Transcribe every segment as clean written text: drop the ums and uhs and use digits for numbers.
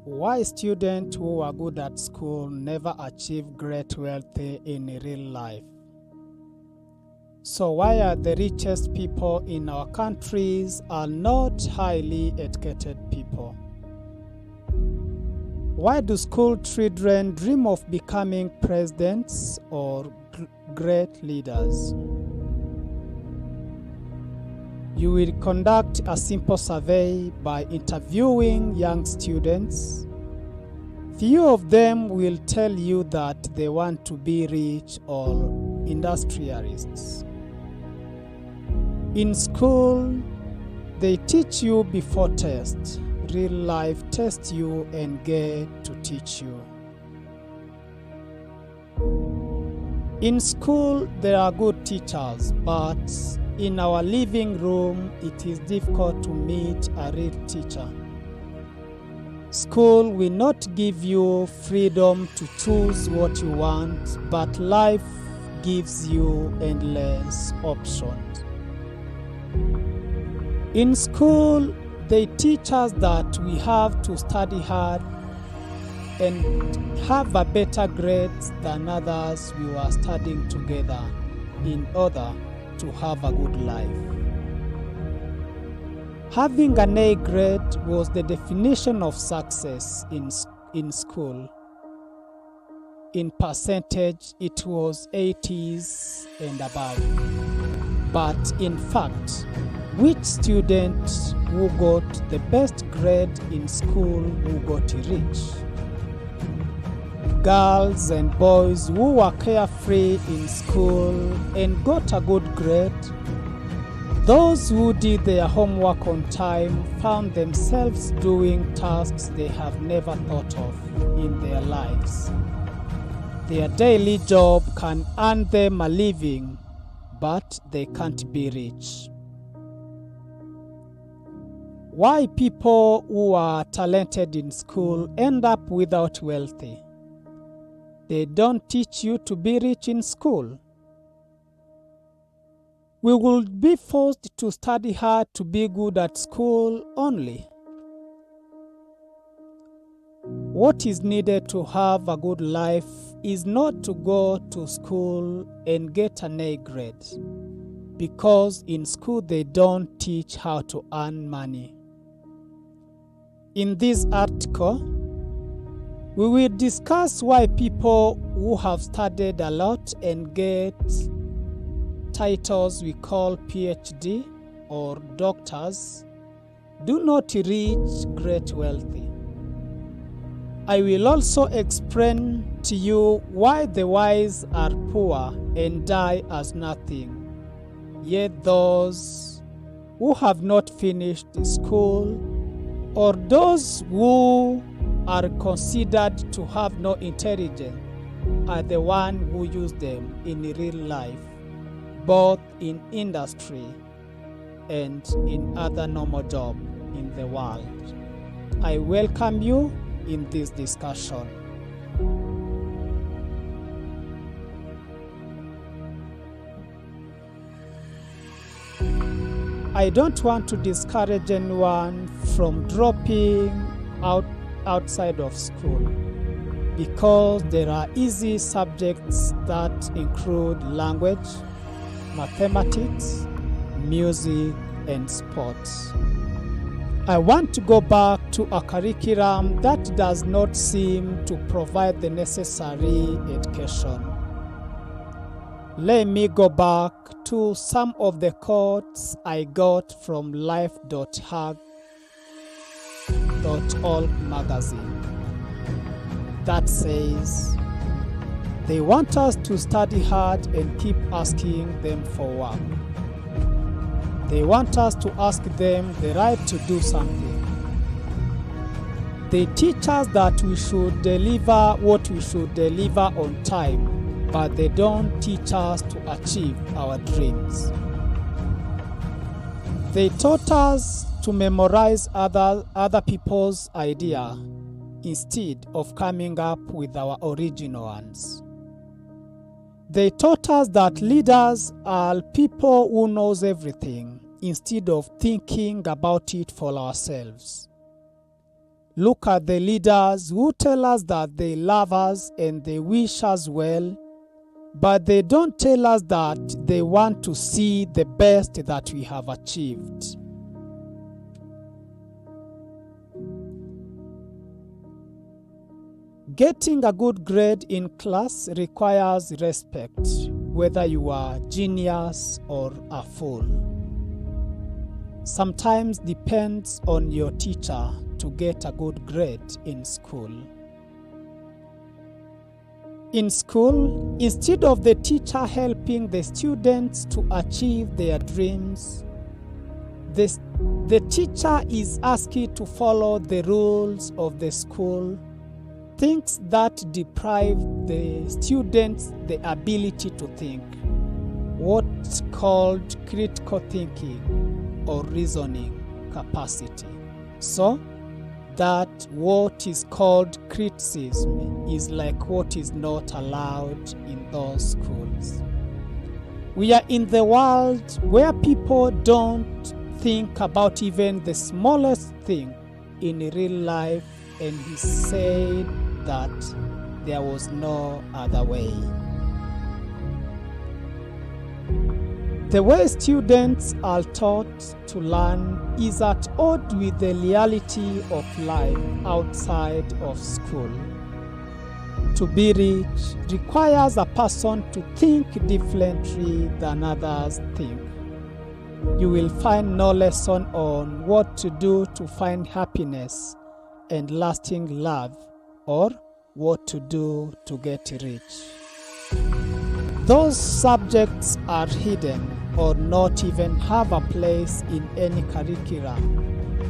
Why students who are good at school never achieve great wealth in real life? So why are the richest people in our countries are not highly educated people? Why do school children dream of becoming presidents or great leaders? You will conduct a simple survey by interviewing young students. Few of them will tell you that they want to be rich or industrialists. In school, they teach you before test. Real life tests you and get to teach you. In school, there are good teachers, but in our living room, it is difficult to meet a real teacher. School will not give you freedom to choose what you want, but life gives you endless options. In school, they teach us that we have to study hard and have a better grade than others we were studying together in order to have a good life. Having an A grade was the definition of success in school. In percentage, it was 80s and above. But in fact, which student who got the best grade in school who got rich? Girls and boys who were carefree in school and got a good grade. Those who did their homework on time found themselves doing tasks they have never thought of in their lives. Their daily job can earn them a living, but they can't be rich. Why people who are talented in school end up without wealthy? They don't teach you to be rich in school. We will be forced to study hard to be good at school only. What is needed to have a good life is not to go to school and get an A grade, because in school they don't teach how to earn money. In this article, we will discuss why people who have studied a lot and get titles we call PhD or doctors do not reach great wealthy. I will also explain to you why the wise are poor and die as nothing, yet those who have not finished school or those who are considered to have no intelligence are the ones who use them in real life, both in industry and in other normal jobs in the world. I welcome you in this discussion. I don't want to discourage anyone from dropping outside of school, because there are easy subjects that include language, mathematics, music, and sports. I want to go back to a curriculum that does not seem to provide the necessary education. Let me go back to some of the quotes I got from life.hag.org magazine that says, they want us to study hard and keep asking them for work. They want us to ask them the right to do something. They teach us that we should deliver what we should deliver on time, but they don't teach us to achieve our dreams. They taught us to memorize other people's idea instead of coming up with our original ones. They taught us that leaders are people who knows everything instead of thinking about it for ourselves. Look at the leaders who tell us that they love us and they wish us well, but they don't tell us that they want to see the best that we have achieved. Getting a good grade in class requires respect, whether you are genius or a fool. Sometimes depends on your teacher to get a good grade in school. In school, instead of the teacher helping the students to achieve their dreams, the teacher is asked to follow the rules of the school, things that deprive the students the ability to think, what's called critical thinking or reasoning capacity. So that what is called criticism is like what is not allowed in those schools. We are in the world where people don't think about even the smallest thing in real life, and he said that there was no other way. The way students are taught to learn is at odds with the reality of life outside of school. To be rich requires a person to think differently than others think. You will find no lesson on what to do to find happiness and lasting love, or what to do to get rich. Those subjects are hidden or not even have a place in any curriculum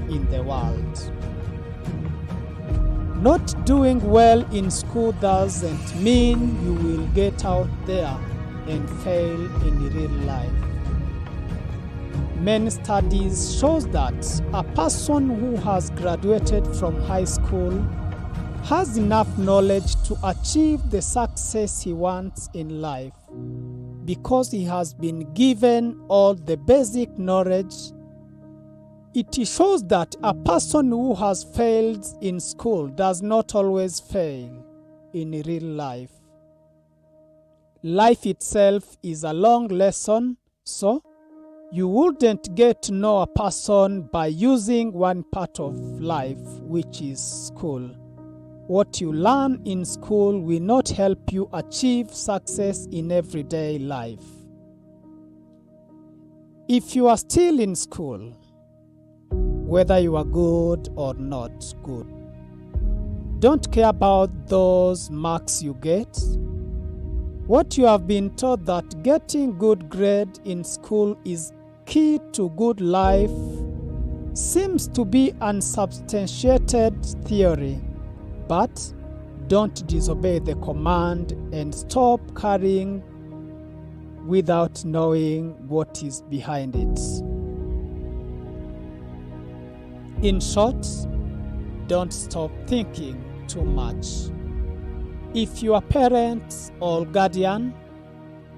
in the world. Not doing well in school doesn't mean you will get out there and fail in real life. Many studies shows that a person who has graduated from high school has enough knowledge to achieve the success he wants in life because he has been given all the basic knowledge. It shows that a person who has failed in school does not always fail in real life. Life itself is a long lesson, so you wouldn't get to know a person by using one part of life, which is school. What you learn in school will not help you achieve success in everyday life. If you are still in school, whether you are good or not good, don't care about those marks you get. What you have been taught that getting good grade in school is key to good life seems to be unsubstantiated theory. But don't disobey the command and stop carrying without knowing what is behind it. In short, don't stop thinking too much. If you are parents or guardian,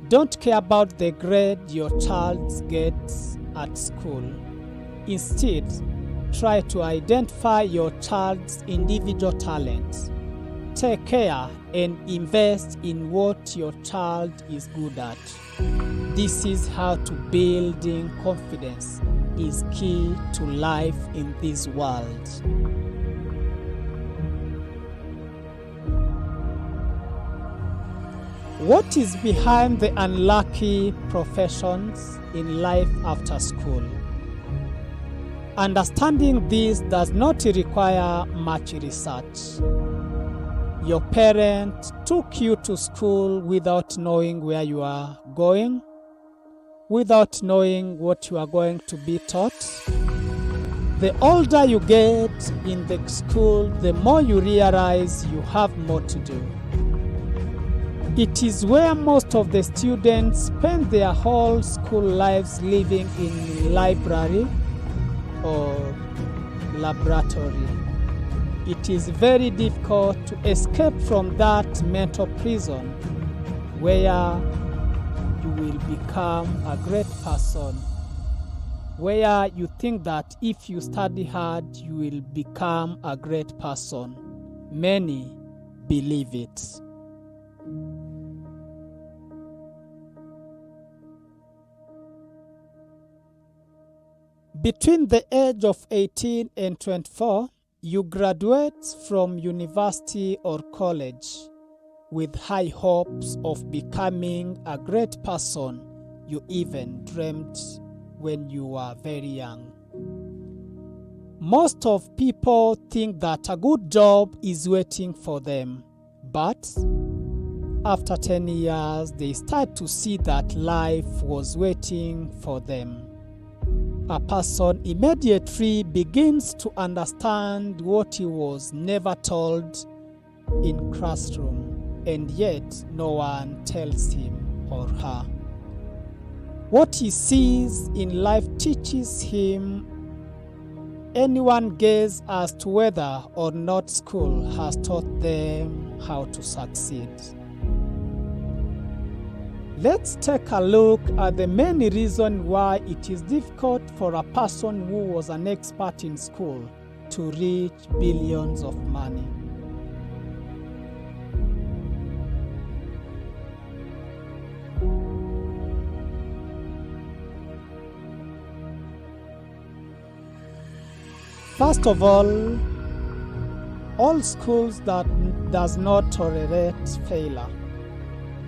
don't care about the grade your child gets at school. Instead, try to identify your child's individual talents. Take care and invest in what your child is good at. This is how to building confidence is key to life in this world. What is behind the unlucky professions in life after school? Understanding this does not require much research. Your parent took you to school without knowing where you are going, without knowing what you are going to be taught. The older you get in the school, the more you realize you have more to do. It is where most of the students spend their whole school lives living in library or laboratory. It is very difficult to escape from that mental prison where you will become a great person where you think that if you study hard, you will become a great person. Many believe it. Between the age of 18 and 24, you graduate from university or college with high hopes of becoming a great person you even dreamed when you were very young. Most of people think that a good job is waiting for them, but after 10 years, they start to see that life was waiting for them. A person immediately begins to understand what he was never told in classroom, and yet no one tells him or her. What he sees in life teaches him anyone guess as to whether or not school has taught them how to succeed. Let's take a look at the main reason why it is difficult for a person who was an expert in school to reach billions of money. First of all schools that does not tolerate failure.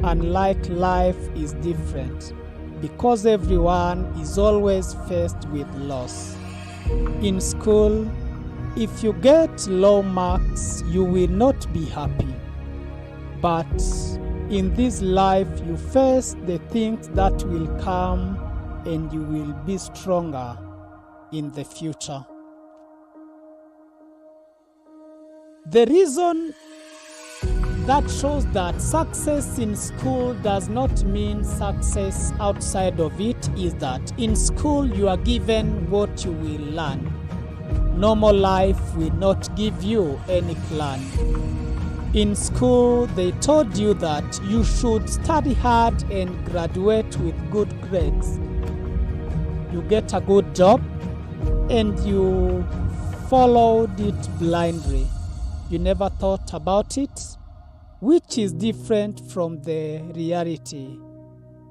Unlike life is different because everyone is always faced with loss. In school, if you get low marks, you will not be happy. But in this life, you face the things that will come and you will be stronger in the future. The reason that shows that success in school does not mean success outside of it is that in school you are given what you will learn. Normal life will not give you any plan. In school, they told you that you should study hard and graduate with good grades. You get a good job and you followed it blindly. You never thought about it, which is different from the reality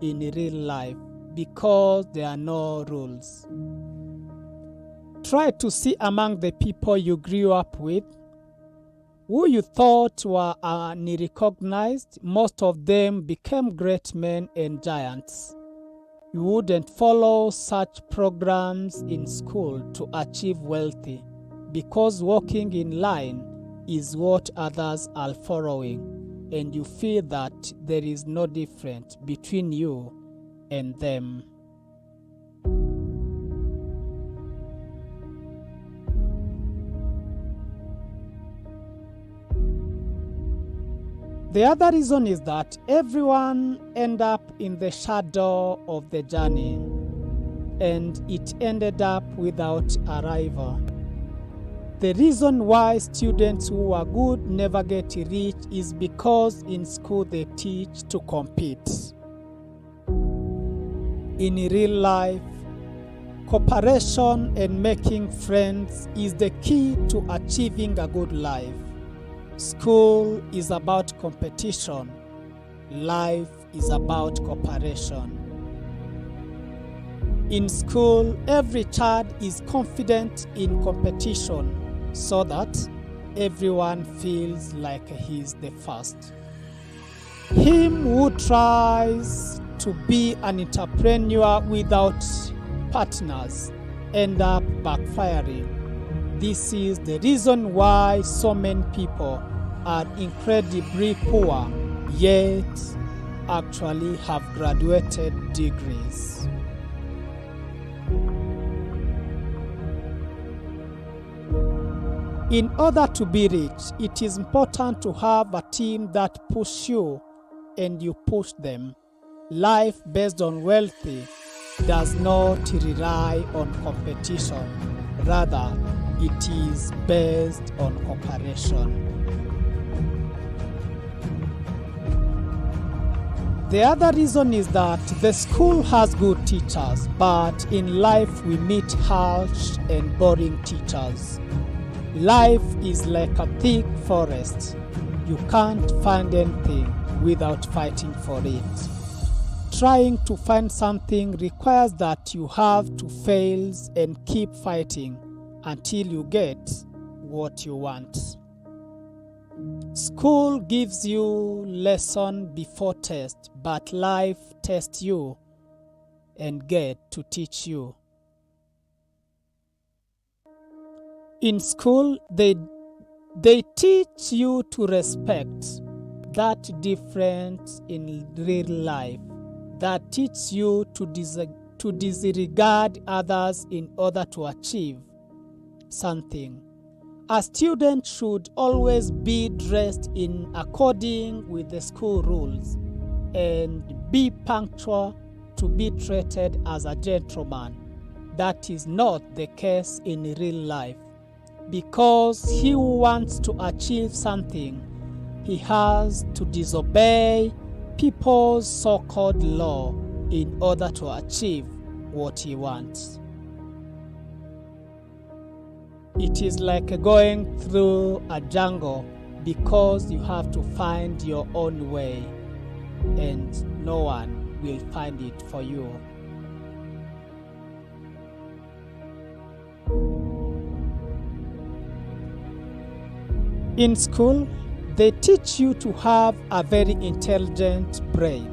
in real life because there are no rules. Try to see among the people you grew up with, who you thought were unrecognized. Most of them became great men and giants. You wouldn't follow such programs in school to achieve wealthy because walking in line is what others are following, and you feel that there is no difference between you and them. The other reason is that everyone ends up in the shadow of the journey, and it ended up without a rival. The reason why students who are good never get rich is because in school they teach to compete. In real life, cooperation and making friends is the key to achieving a good life. School is about competition. Life is about cooperation. In school, every child is confident in competition so that everyone feels like he's the first. Him who tries to be an entrepreneur without partners ends up backfiring. This is the reason why so many people are incredibly poor, yet actually have graduated degrees. In order to be rich, it is important to have a team that push you and you push them. Life based on wealthy does not rely on competition. Rather, it is based on cooperation. The other reason is that the school has good teachers, but in life we meet harsh and boring teachers. Life is like a thick forest. You can't find anything without fighting for it. Trying to find something requires that you have to fail and keep fighting until you get what you want. School gives you lesson before test, but life tests you and get to teach you. In school, they teach you to respect. That difference in real life. That teach you to disregard others in order to achieve something. A student should always be dressed in according with the school rules and be punctual to be treated as a gentleman. That is not the case in real life. Because he who wants to achieve something, he has to disobey people's so-called law in order to achieve what he wants. It is like going through a jungle because you have to find your own way and no one will find it for you. In school, they teach you to have a very intelligent brain.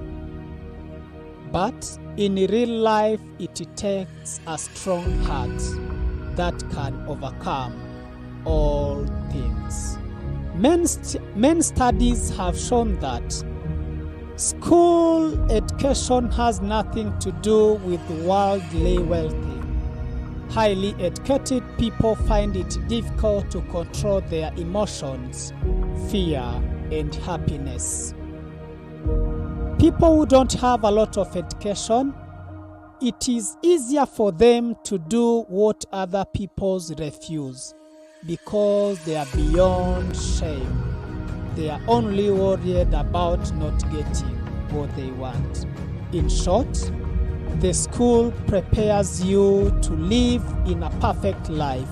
But in real life, it takes a strong heart that can overcome all things. Many studies have shown that school education has nothing to do with worldly wealthy. Highly educated people find it difficult to control their emotions, fear, and happiness. People who don't have a lot of education, it is easier for them to do what other people refuse because they are beyond shame. They are only worried about not getting what they want. In short, the school prepares you to live in a perfect life.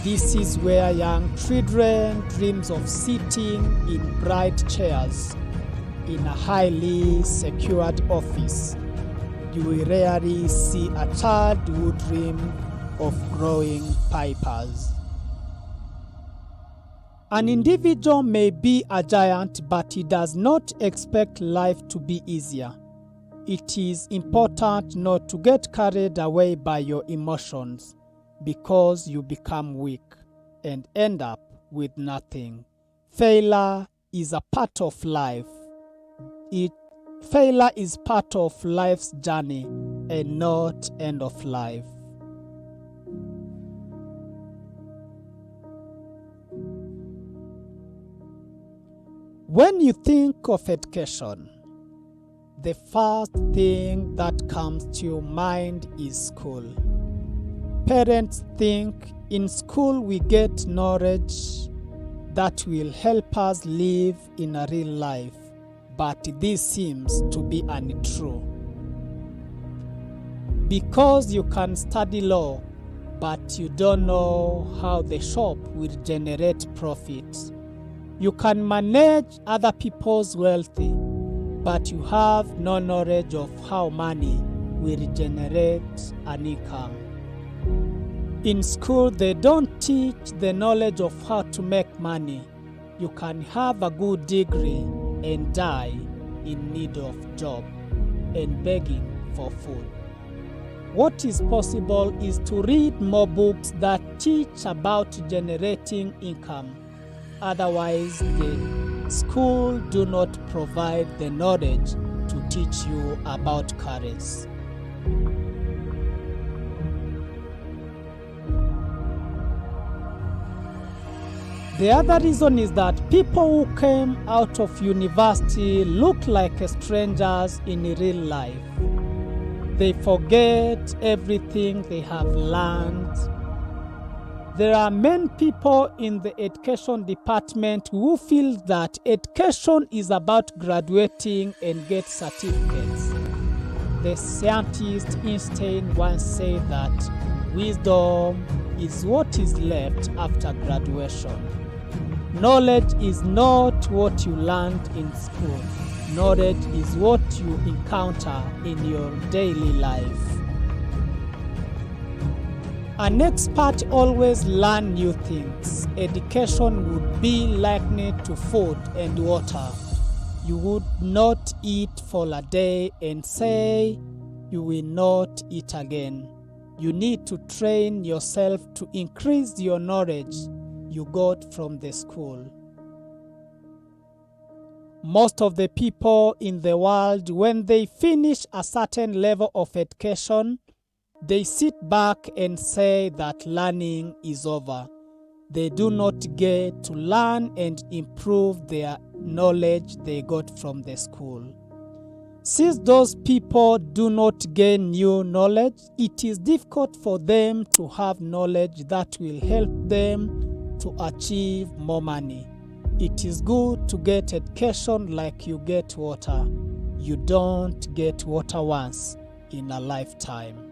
This is where young children dreams of sitting in bright chairs in a highly secured office. You will rarely see a child who dream of growing papers. An individual may be a giant, but he does not expect life to be easier. It is important not to get carried away by your emotions because you become weak and end up with nothing. Failure is a part of life. Failure is part of life's journey and not end of life. When you think of education, the first thing that comes to your mind is school. Parents think in school we get knowledge that will help us live in a real life, but this seems to be untrue. Because you can study law, but you don't know how the shop will generate profits. You can manage other people's wealth, but you have no knowledge of how money will generate an income. In school, they don't teach the knowledge of how to make money. You can have a good degree and die in need of job and begging for food. What is possible is to read more books that teach about generating income. Otherwise, the school do not provide the knowledge to teach you about careers. The other reason is that people who came out of university look like strangers in real life. They forget everything they have learned. There are many people in the education department who feel that education is about graduating and get certificates. The scientist Einstein once said that wisdom is what is left after graduation. Knowledge is not what you learned in school. Knowledge is what you encounter in your daily life. An expert always learns new things. Education would be likened to food and water. You would not eat for a day and say you will not eat again. You need to train yourself to increase your knowledge you got from the school. Most of the people in the world, when they finish a certain level of education, they sit back and say that learning is over. They do not get to learn and improve their knowledge they got from the school. Since those people do not gain new knowledge, it is difficult for them to have knowledge that will help them to achieve more money. It is good to get education like you get water. You don't get water once in a lifetime.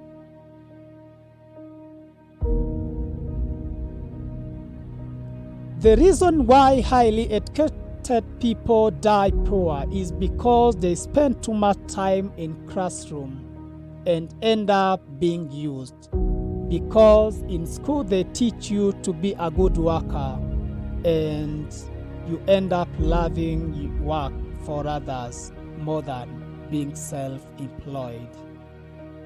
The reason why highly educated people die poor is because they spend too much time in classroom and end up being used. Because in school they teach you to be a good worker and you end up loving work for others more than being self-employed.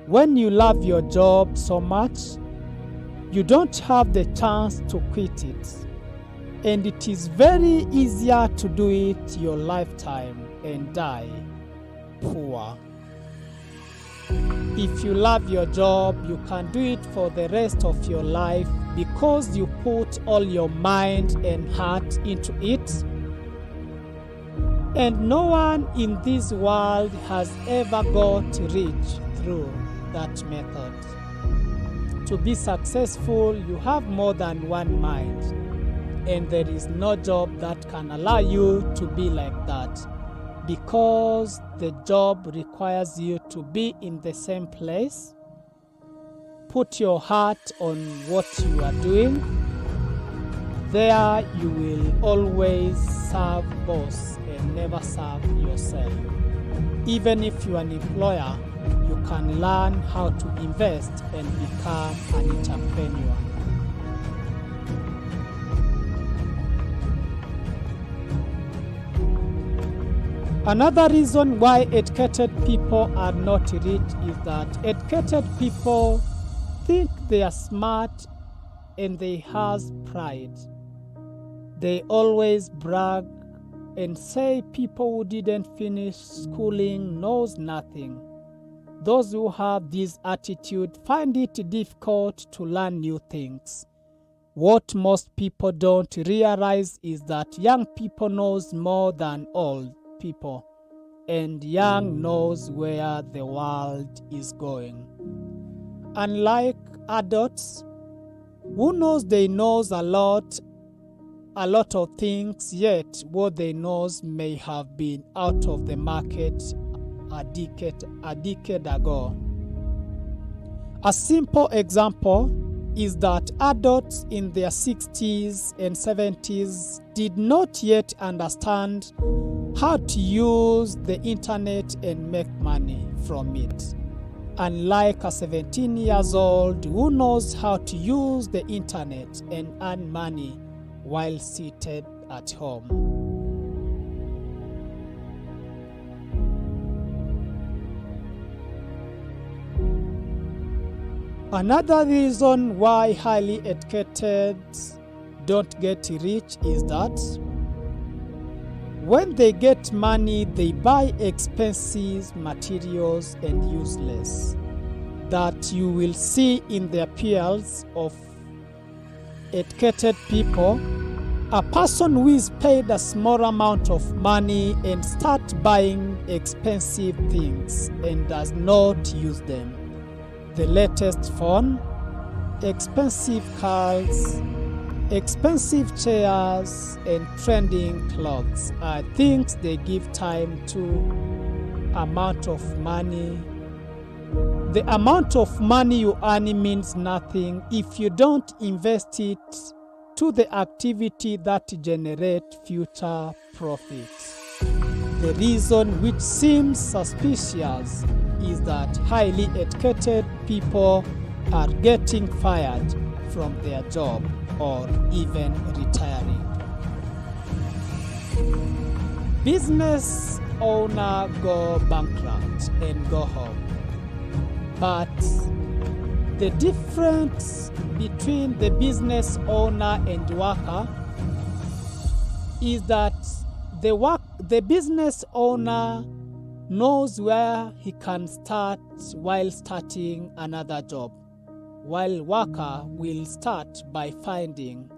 When you love your job so much, you don't have the chance to quit it. And it is very easier to do it your lifetime and die poor. If you love your job, you can do it for the rest of your life because you put all your mind and heart into it. And no one in this world has ever got rich through that method. To be successful, you have more than one mind. And there is no job that can allow you to be like that, because the job requires you to be in the same place. Put your heart on what you are doing. There you will always serve boss and never serve yourself. Even if you are an employer, you can learn how to invest and become an entrepreneur. Another reason why educated people are not rich is that educated people think they are smart and they have pride. They always brag and say people who didn't finish schooling knows nothing. Those who have this attitude find it difficult to learn new things. What most people don't realize is that young people knows more than old people, and young knows where the world is going. Unlike adults who knows they knows a lot of things, yet what they knows may have been out of the market a decade ago. A simple example is that adults in their 60s and 70s did not yet understand how to use the internet and make money from it. Unlike a 17-year-old who knows how to use the internet and earn money while seated at home. Another reason why highly educated don't get rich is that when they get money, they buy expensive materials and useless that you will see in the appearance of educated people. A person who is paid a small amount of money and start buying expensive things and does not use them. The latest phone, expensive cars, expensive chairs, and trending clothes are things they give time to amount of money. The amount of money you earn means nothing if you don't invest it to the activity that generate future profits. The reason which seems suspicious is that highly educated people are getting fired from their job or even retiring. Business owner go bankrupt and go home. But the difference between the business owner and worker is that the business owner knows where he can start while starting another job, while worker will start by finding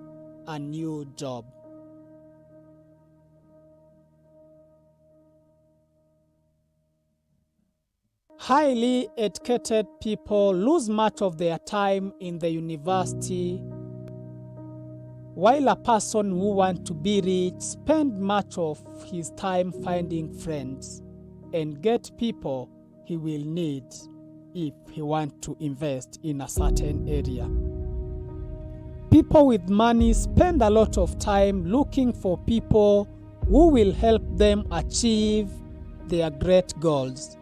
a new job. Highly educated people lose much of their time in the university, while a person who wants to be rich spends much of his time finding friends and get people he will need if he wants to invest in a certain area. People with money spend a lot of time looking for people who will help them achieve their great goals,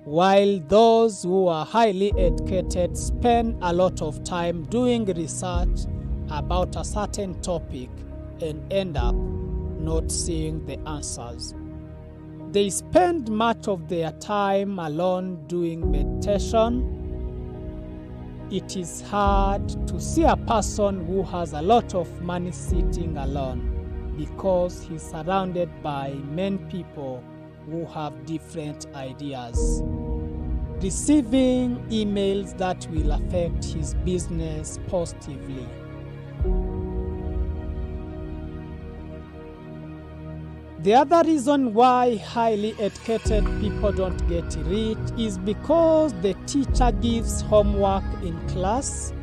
while those who are highly educated spend a lot of time doing research about a certain topic and end up not seeing the answers. They spend much of their time alone doing meditation. It is hard to see a person who has a lot of money sitting alone because he's surrounded by many people who have different ideas, receiving emails that will affect his business positively. The other reason why highly educated people don't get rich is because the teacher gives homework in class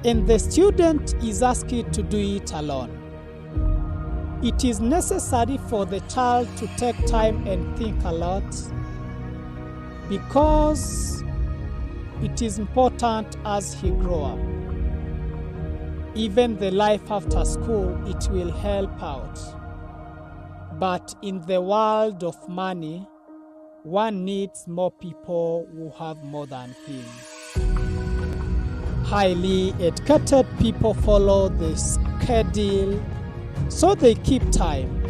and the student is asked to do it alone. It is necessary for the child to take time and think a lot because it is important as he grows up. Even the life after school, it will help out. But in the world of money, one needs more people who have more than him. Highly educated people follow the schedule, so they keep time.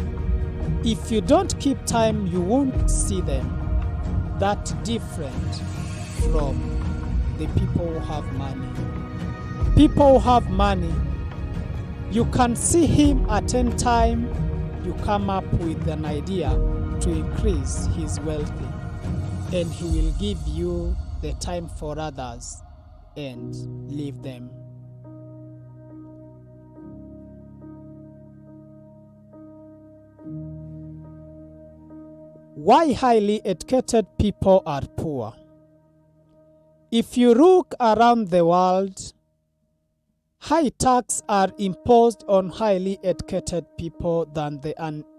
If you don't keep time, you won't see them. That's different from the people who have money. People who have money, you can see him at any time. You come up with an idea to increase his wealth, and he will give you the time for others and leave them. Why highly educated people are poor? If you look around the world, high taxes are imposed on highly educated people than the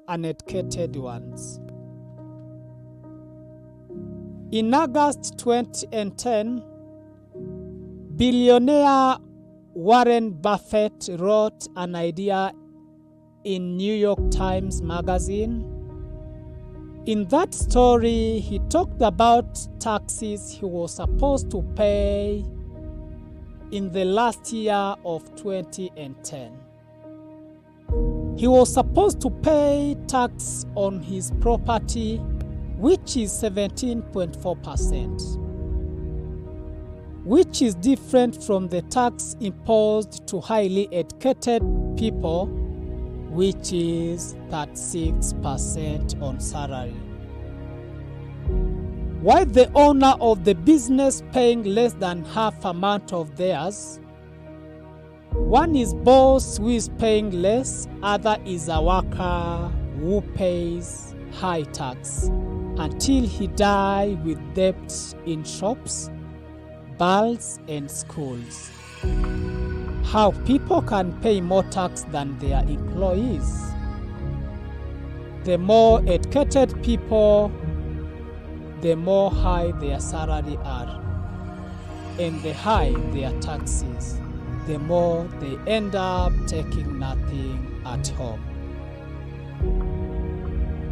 uneducated ones. In August 2010, billionaire Warren Buffett wrote an idea in New York Times Magazine. In that story, he talked about taxes he was supposed to pay in the last year of 2010. He was supposed to pay tax on his property, which is 17.4%, which is different from the tax imposed to highly educated people, which is 36% on salary. Why the owner of the business paying less than half amount of theirs? One is boss who is paying less, other is a worker who pays high tax until he dies with debts in shops, bars, and schools. How people can pay more tax than their employees. The more educated people, the more high their salary are, and the higher their taxes, the more they end up taking nothing at home.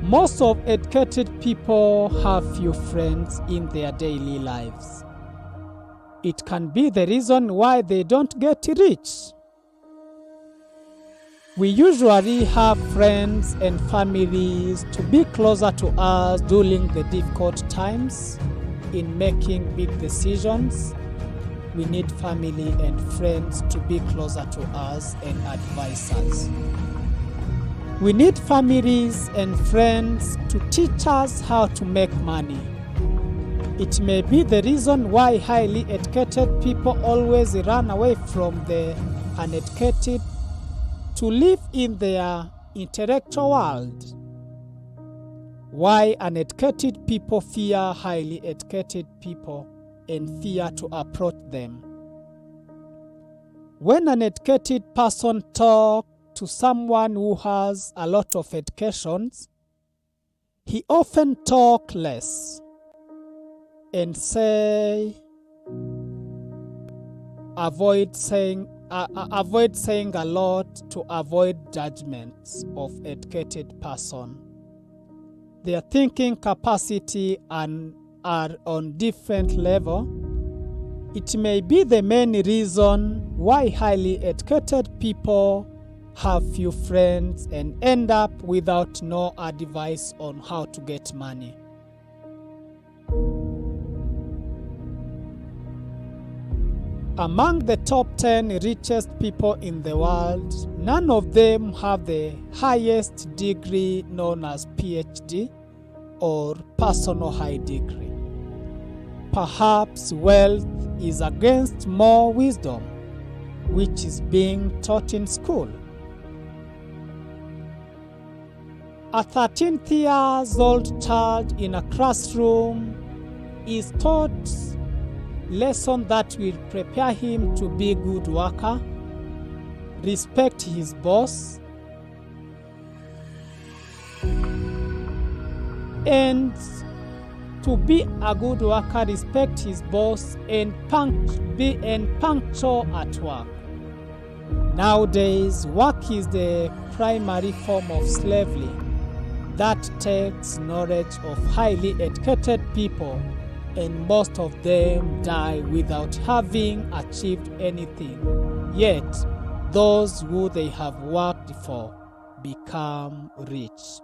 Most of educated people have few friends in their daily lives. It can be the reason why they don't get rich. We usually have friends and families to be closer to us during the difficult times in making big decisions. We need family and friends to be closer to us and advise us. We need families and friends to teach us how to make money. It may be the reason why highly educated people always run away from the uneducated to live in their intellectual world. Why uneducated people fear highly educated people and fear to approach them. When an educated person talks to someone who has a lot of educations, he often talks less and avoid saying a lot to avoid judgments of educated person. Their thinking capacity are on different level. It may be the main reason why highly educated people have few friends and end up without no advice on how to get money. Among the top 10 richest people in the world, none of them have the highest degree known as PhD or personal high degree. Perhaps wealth is against more wisdom, which is being taught in school. A 13-year-old child in a classroom is taught lesson that will prepare him to be a good worker, respect his boss, and to be a good worker, respect his boss, and be punctual at work. Nowadays, work is the primary form of slavery that takes knowledge of highly educated people, and most of them die without having achieved anything. Yet, those who they have worked for become rich.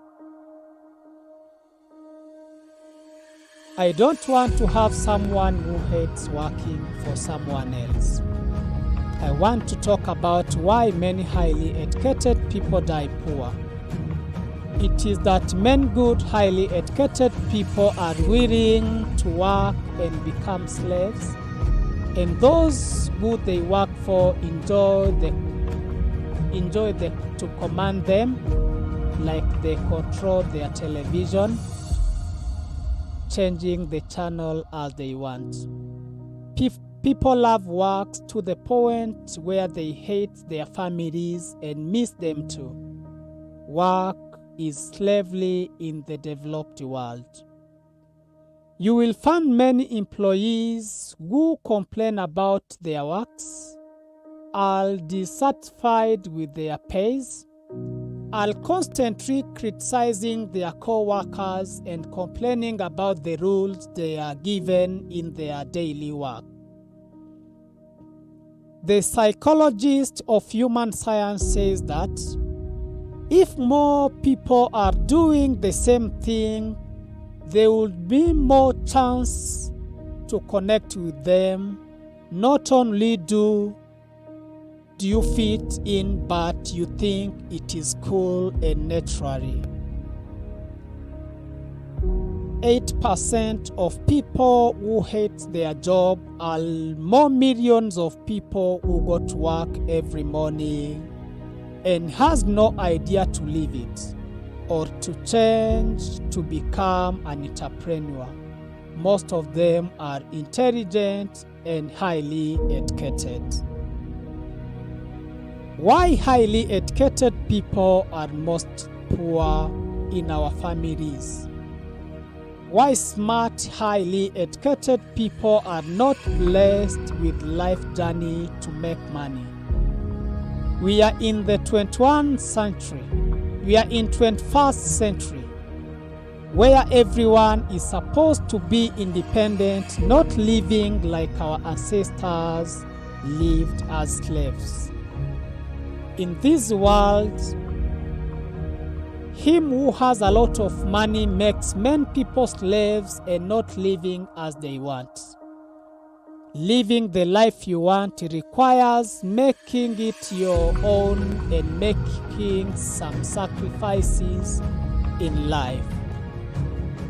I don't want to have someone who hates working for someone else. I want to talk about why many highly educated people die poor. It is that many good, highly educated people are willing to work and become slaves, and those who they work for enjoy to command them, like they control their television, changing the channel as they want. People love work to the point where they hate their families and miss them too. Work is slavery in the developed world. You will find many employees who complain about their works, are dissatisfied with their pays, are constantly criticizing their co-workers and complaining about the rules they are given in their daily work. The psychologist of human science says that if more people are doing the same thing, there would be more chance to connect with them. Not only do you fit in, but you think it is cool and naturally. 8% of people who hate their job are more millions of people who go to work every morning and has no idea to leave it or to change to become an entrepreneur. Most of them are intelligent and highly educated. Why highly educated people are most poor in our families. Why smart, highly educated people are not blessed with life journey to make money. We are in the 21st century. We are in 21st century, where everyone is supposed to be independent, not living like our ancestors lived as slaves. In this world, him who has a lot of money makes many people slaves and not living as they want. Living the life you want requires making it your own and making some sacrifices in life.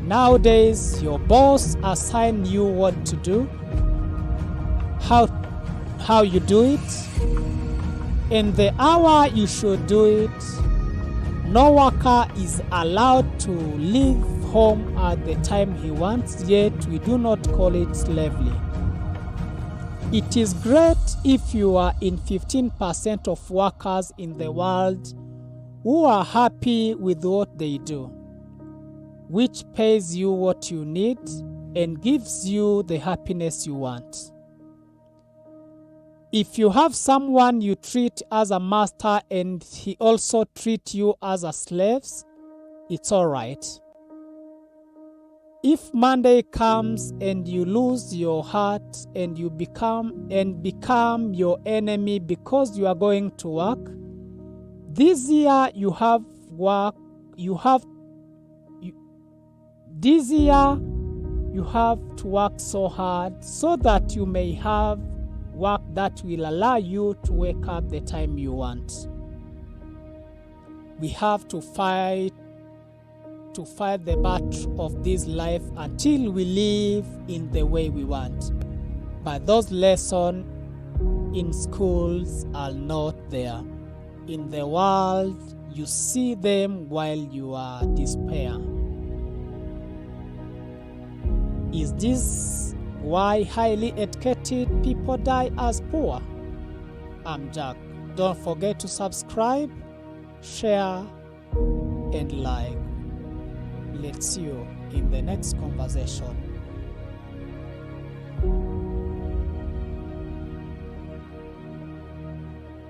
Nowadays, your boss assigns you what to do, how you do it, and the hour you should do it. No worker is allowed to leave home at the time he wants, yet we do not call it slavery. It is great if you are in 15% of workers in the world who are happy with what they do, which pays you what you need and gives you the happiness you want. If you have someone you treat as a master and he also treats you as a slave, it's all right. If Monday comes and you lose your heart and you become your enemy because you are going to work, this year you have to work so hard so that you may have work that will allow you to wake up the time you want. We have to fight the battle of this life until we live in the way we want. But those lessons in schools are not there. In the world, you see them while you are despair. Is this why highly educated people die as poor? I'm Jack. Don't forget to subscribe, share, and like. Let's see you in the next conversation.